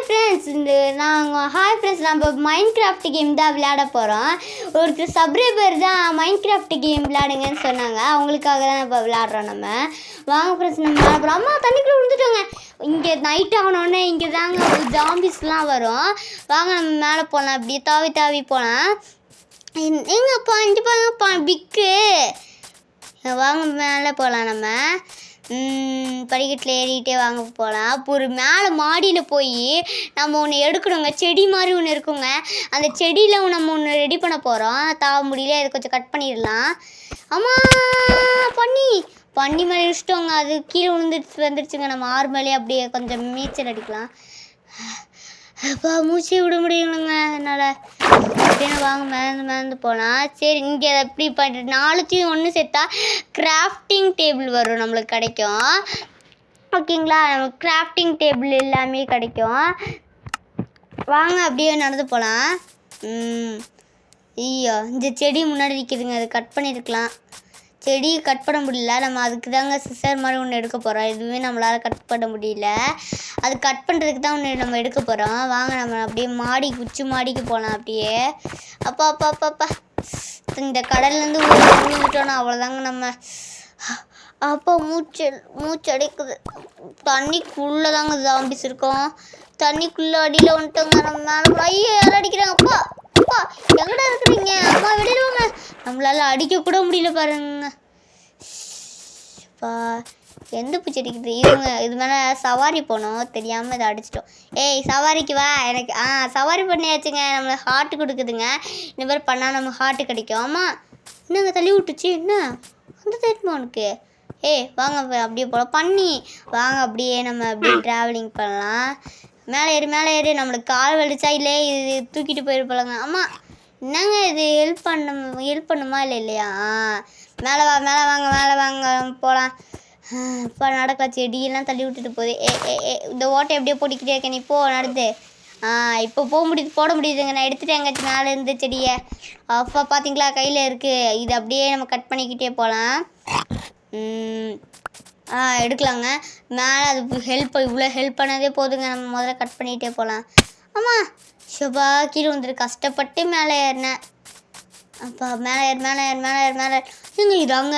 Friends நம்ம Minecraft game தான் விளையாட போகிறோம். ஒருத்தர் சப்ஸ்கிரைபர் தான் மைன்கிராஃப்ட் கேம் விளையாடுங்கன்னு சொன்னாங்க. அவங்களுக்காக தான் இப்போ விளையாடுறோம். நம்ம வாங்க ஃப்ரெண்ட்ஸ், நம்ம விளையாடுறோம். அம்மா தண்ணிக்குள்ளே விழுந்துட்டோங்க. இங்கே நைட் ஆகணுன்னே இங்கே தாங்க ஜாம்பிஸ்லாம் வரும். வாங்க நம்ம மேலே போகலாம். அப்படியே தாவி தாவி போகலாம். எங்கப்பா இங்கே பாருங்கப்பா பிக்கு. வாங்க மேலே போகலாம். நம்ம படிக்கட்டில் ஏறிக்கிட்டே வாங்க போகலாம். அப்போ ஒரு மேலே மாடியில் போய் நம்ம ஒன்று எடுக்கணுங்க. செடி மாதிரி ஒன்று இருக்குங்க. அந்த செடியில் நம்ம ஒன்று ரெடி பண்ண போகிறோம். தாவ முடியல, அதை கொஞ்சம் கட் பண்ணிடலாம். அம்மா பண்ணி மேலே இடிச்சிட்டோங்க. அது கீழே வந்துடுச்சுங்க. நம்ம ஆறு மேலே அப்படியே கொஞ்சம் நீச்சல் அடிக்கலாம். அப்பா மூச்சே விட முடியலங்க என்னால். அப்படின்னு வாங்க மேலேருந்து போகலாம். சரி, இங்கே எப்படி பண்ணுறது, 4த்தையும் ஒன்று சேர்த்தா கிராஃப்டிங் டேபிள் வரும், நம்மளுக்கு கிடைக்கும். ஓகேங்களா, நமக்கு கிராஃப்டிங் டேபிள் எல்லாமே கிடைக்கும். வாங்க அப்படியே நடந்து போகலாம். ஐயோ, இந்த செடி முன்னாடி நிற்கிதுங்க. அது கட் பண்ணியிருக்கலாம். செடி கட் பண்ண முடியல. நம்ம அதுக்கு தாங்க சிசர் மாதிரி ஒன்று எடுக்க போகிறோம். எதுவுமே நம்மளால் கட் பண்ண முடியல. அது கட் பண்ணுறதுக்கு தான் ஒன்று நம்ம எடுக்க போகிறோம். வாங்க நம்ம அப்படியே உச்சி மாடிக்கு போகலாம். அப்படியே அப்பா இந்த கடல்லேருந்து விழுந்துட்டோன்னா அவ்வளோதாங்க. நம்ம அப்போ மூச்சு அடைக்குது. தண்ணிக்குள்ளே தாங்க ஜாம்பிஸ் இருக்கும். தண்ணிக்குள்ளே அடியில் வந்துட்டோங்க. நம்ம மேலே ஐயோ யாரும் அடிக்கிறாங்க. அப்பா எங்கடா இருக்கிறீங்க? அம்மா விடுவாங்க. நம்மளால அடிக்க கூட முடியல பாருங்க. எந்த பூச்சி அடிக்குது இதுங்க. இது மேலே சவாரி போனோம், தெரியாமல் இதை அடிச்சிட்டோம். ஏய் சவாரிக்கு வா. எனக்கு சவாரி பண்ணியாச்சுங்க. நம்மளுக்கு ஹார்ட்டு கொடுக்குதுங்க. இந்த மாதிரி பண்ணால் நம்ம ஹார்ட்டு கிடைக்கும். ஆமாம், என்னங்க தள்ளி விட்டுச்சு? என்ன அந்த தெரியுமா உனக்கு? ஏய் வாங்க அப்படியே போகலாம். வாங்க அப்படியே நம்ம அப்படியே ட்ராவலிங் பண்ணலாம். மேலே ஏறி நம்மளுக்கு கால் வலிச்சா இல்லை இது தூக்கிட்டு போயிருப்பாங்க. ஆமாம், என்னங்க இது ஹெல்ப் பண்ணுமா இல்லையா? மேலே வாங்க போகலாம். இப்போ நடக்கலாம். செடியெல்லாம் தள்ளி விட்டுட்டு போகுது. இந்த ஓட்டை எப்படியோ போட்டிக்கிட்டே இருக்கேன். நீ போ நடந்து. இப்போ போட முடியுதுங்க. நான் எடுத்துகிட்டு எங்கேயாச்சும் மேலே இருந்து செடியை. அப்போ பார்த்தீங்களா கையில் இருக்குது. இது அப்படியே நம்ம கட் பண்ணிக்கிட்டே போகலாம். எடுக்கலாங்க. மேலே அது இவ்வளோ ஹெல்ப் பண்ணதே போதுங்க. நம்ம முதல்ல கட் பண்ணிகிட்டே போகலாம். ஆமாம், ஷோபா கீழே வந்துட்டு கஷ்டப்பட்டு மேலே ஏறினேன். அப்போ மேலே ஏறு.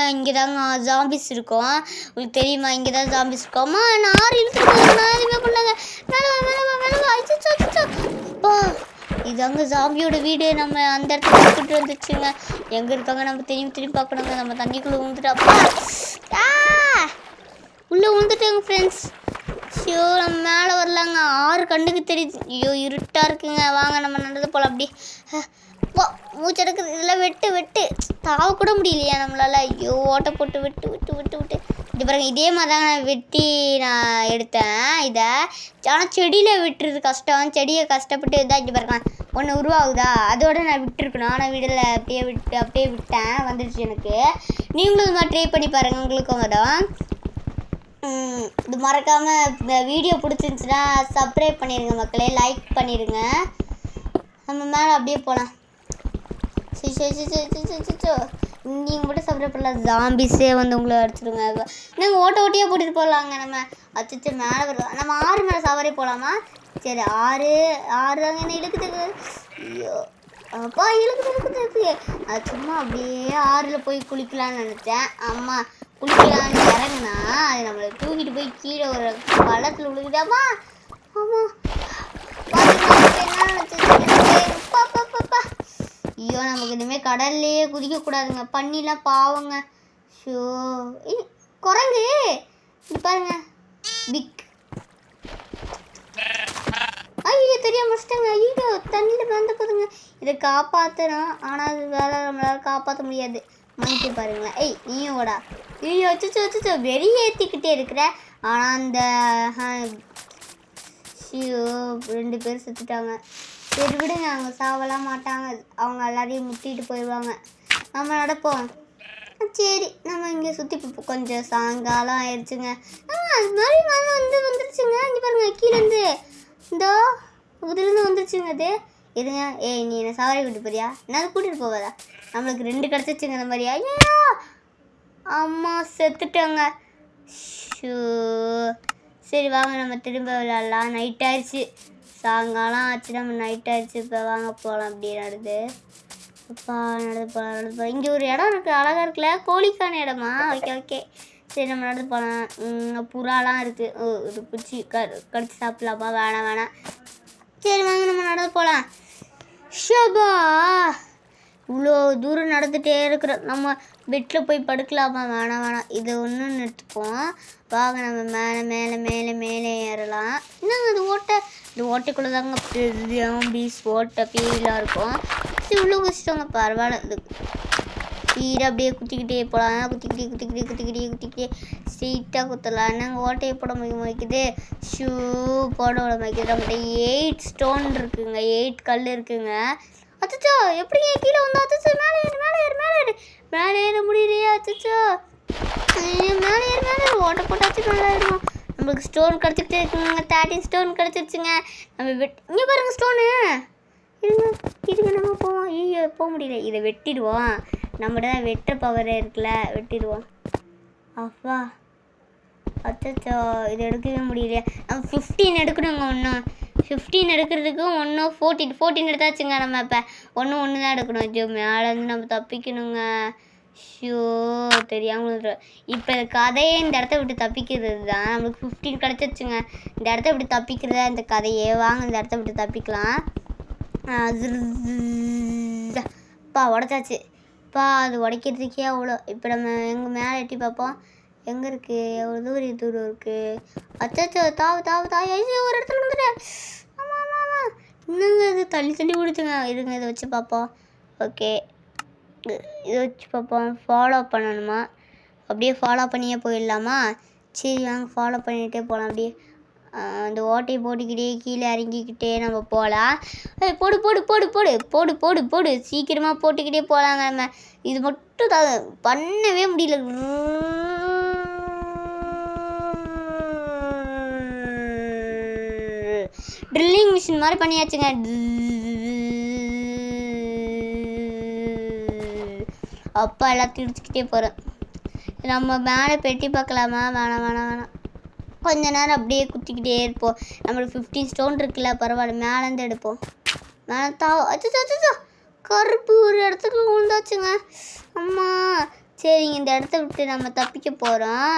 இங்கே தாங்க ஜாம்பிஸ் இருக்கும். உங்களுக்கு தெரியுமா? இங்கே தான் ஜாம்பிஸ் இருக்கும். அம்மா நான் எதுவுமே பண்ணாங்க. மேலே அப்பா இதாங்க ஜாம்பியோட வீடு. நம்ம அந்த இடத்துல கூப்பிட்டு வந்துச்சுங்க. எங்கே இருக்காங்க நம்ம திரும்பி பார்க்கணுங்க. நம்ம தண்ணிக்குள்ளே விழுந்துட்டு அப்பா உள்ளே விழுந்துட்டோங்க ஃப்ரெண்ட்ஸ். ஐயோ நம்ம மேலே வரலாங்க. 6 கண்ணுக்கு தெரியுது. ஐயோ இருட்டாக இருக்குங்க. வாங்க நம்ம நடந்து போகலாம். அப்படி மூச்சு எடுக்குது. இதெல்லாம் வெட்டு தாவ கூட முடியலையா நம்மளால்? ஐயோ ஓட்டை போட்டு விட்டு இப்படி பாருங்க. இதே மாதிரி தாங்க நான் வெட்டி எடுத்தேன் இதை. ஆனால் செடியில் விட்டுறது கஷ்டம். செடியை கஷ்டப்பட்டு இதாக இப்படி பாருங்க ஒன்று உருவாகுதா, அதோட நான் விட்டுருக்கணும். ஆனால் வீடில் அப்படியே விட்டேன். வந்துடுச்சு எனக்கு. நீங்களும் இது மாதிரி ட்ரை பண்ணி பாருங்கள், உங்களுக்கும் வரும். இது மறக்காமல் இந்த வீடியோ பிடிச்சிருந்துச்சுன்னா சப்ஸ்கிரைப் பண்ணிடுங்க மக்களே, லைக் பண்ணிடுங்க. நம்ம மேலே அப்படியே போகலாம். நீங்கள் மட்டும் சப்ஸ்கிரைப் பண்ணலாம். ஜாம்பிஸே வந்து உங்களை அடிச்சிடுங்க. நாங்கள் ஓட்டியாக போட்டுட்டு போகலாங்க. நம்ம அச்சு மேலே வருவோம். நம்ம 6 மேலே சவாரி போகலாமா? சரி 6 தாங்க என்ன இழுக்குது. ஐயோ அப்பா இழுக்குது. அது சும்மா அப்படியே 6ல் போய் குளிக்கலான்னு நினச்சேன். அம்மா குளிக்கலான்னு இறங்குனா அது நம்மளை தூக்கிட்டு போய் கீழே ஒரு பள்ளத்தில் விழுகுதாமா. ஆமாம் என்ன நினச்சப்பா. ஐயோ நமக்கு இனிமேல் கடல்லையே குதிக்கக்கூடாதுங்க. பண்ணிலாம் பாவங்க. ஷோ குரங்கு இது பாருங்க பிக். ஐயோ தெரியாம முடிச்சிட்டாங்க. ஐயோ தண்ணியில் வந்து போதுங்க. இதை காப்பாற்றணும். ஆனால் அது வேலை நம்மளால் காப்பாற்ற முடியாது. மங்கி பாருங்களேன். நீயும் ஓடா. ஐயோ வச்சு வெறி ஏற்றிக்கிட்டே இருக்கிற. ஆனால் அந்த 2 பேர் செத்துட்டாங்க. சரி விடுங்க, அவங்க சாவலாம் மாட்டாங்க. அவங்க எல்லாரையும் முட்டிட்டு போயிடுவாங்க. நம்ம நடப்போம். சரி நம்ம இங்கே சுற்றி கொஞ்சம் சாயங்காலம் ஆயிடுச்சுங்க. அது மாதிரி வந்துருச்சுங்க. இங்கே பாருங்க கீழேருந்து இதுலேருந்து வந்துருச்சுங்க. அது இருங்க. நீ என்ன சவாரி கூட்டு போறியா? நான் கூட்டிகிட்டு போவாதா? நம்மளுக்கு 2 கிடச்சிச்சுங்க அந்த மாதிரி. ஐயோ அம்மா செத்துட்டாங்க. சரி வாங்க நம்ம திரும்ப விளையாடலாம். நைட் ஆயிடுச்சு. சாயங்காலம் ஆச்சு, நம்ம நைட் ஆயிடுச்சு. இப்போ வாங்க போகலாம். அப்படியே நடந்து அப்பா நடந்து போகலாம். இங்கே ஒரு இடம் இருக்குது, அழகாக இருக்குல்ல, கோழிக்கான இடமா? ஓகே ஓகே, சரி நம்ம நடந்து போகலாம். புறாலாம் இருக்குது. இது பிடிச்சி கடிச்சு சாப்பிட்லாமா? வேணாம். சரி வாங்க நம்ம நடந்து போகலாம். ஷபா, இவ்வளோ தூரம் நடந்துகிட்டே இருக்கிறோம். நம்ம பெட்டில் போய் படுக்கலாமா? வேணாம். இது ஒன்றுன்னு எடுத்துப்போம். வாங்க நம்ம மேலே ஏறலாம். என்னங்க இது ஓட்டை? இந்த ஓட்டைக்குள்ளே தாங்க ஜாம்பீஸ் ஓட்டை பேயெலாம் இருக்கும். சரி இவ்வளோ குச்சிட்டோங்க, பரவாயில்ல. இது ஸ்பீடாக அப்படியே குத்திக்கிட்டே போகலாம். குத்திக்கிட்டே ஸ்ட்ரெயிட்டாக குத்தலாம். என்னங்க ஓட்டையை போட வைக்குது, ஷூ போட வைக்குது. நம்மகிட்ட 8 ஸ்டோன் இருக்குங்க, 8 கல் இருக்குங்க. அச்சோ எப்படிங்க கீழே வந்தோம்? அச்சோ மேலே ஏற முடியலையா? அச்சோ மேலே ஏறு. ஓட்ட போட்டாச்சு மேலே ஏறுவோம். நம்மளுக்கு ஸ்டோன் கிடச்சிட்டு இருக்குங்க, 13 ஸ்டோன் கிடச்சிருச்சுங்க. நம்ம இங்கே பாருங்க ஸ்டோனு. இருங்க நம்ம போவோம். ஐயோ போக முடியல. இதை வெட்டிடுவோம். நம்மகிட்ட தான் வெட்டுற பவரே இருக்குல்ல, வெட்டிடுவோம். அப்பா அச்சோ இது எடுக்கவே முடியலையா? நம்ம 15 எடுக்கணுங்க. ஒன்றும் 15 எடுக்கிறதுக்கு 14 எடுத்தாச்சுங்க. நம்ம இப்போ ஒன்று தான் எடுக்கணும். ஐயோ மேலேருந்து நம்ம தப்பிக்கணுங்க. ஷோ தெரியாமல் இப்போ கதையே இந்த இடத்த விட்டு தப்பிக்கிறது தான். நம்மளுக்கு 15 கிடச்சிருச்சுங்க. இந்த இடத்த விட்டு தப்பிக்கிறதா இந்த கதையே. வாங்க இந்த இடத்த விட்டு தப்பிக்கலாம். உடச்சாச்சு. அது உடைக்கிறதுக்கே அவ்வளோ. இப்போ நம்ம எங்கள் மேலே எட்டி பார்ப்போம். எங்கே இருக்குது? எவ்வளோ தூரம் இருக்குது? அச்சோ தாவு ஐயோ ஒரு இடத்துல வந்துட்டேன். ஆமாம் இன்னுங்க இது தள்ளி விடுச்சுங்க. இருங்க இதை வச்சு பார்ப்போம். ஓகே இதை வச்சு பார்ப்போம். ஃபாலோ பண்ணணுமா? அப்படியே ஃபாலோ பண்ணியே போயிடலாமா? சரி வாங்க ஃபாலோ பண்ணிகிட்டே போகலாம். அப்படியே அந்த ஓட்டையை போட்டுக்கிட்டே கீழே இறங்கிக்கிட்டே நம்ம போகலாம். போடு சீக்கிரமாக போட்டுக்கிட்டே போகலாங்க. நம்ம இது மட்டும் பண்ணவே முடியல. ட்ரில்லிங் மிஷின் மாதிரி பண்ணியாச்சுங்க. அப்பா எல்லாத்தையும் இடிச்சுக்கிட்டே போகிறேன். நம்ம மேலே பெட்டி பார்க்கலாமா? வேணாம். கொஞ்ச நேரம் அப்படியே குத்திக்கிட்டே இருப்போம். நம்மளுக்கு 15 ஸ்டோன் இருக்குல்ல, பரவாயில்ல. மேலேருந்து எடுப்போம். மேலே அச்சோ கருப்பு ஒரு இடத்துக்கு விழுந்தாச்சுங்க. அம்மா சரிங்க, இந்த இடத்த விட்டு நம்ம தப்பிக்க போகிறோம்.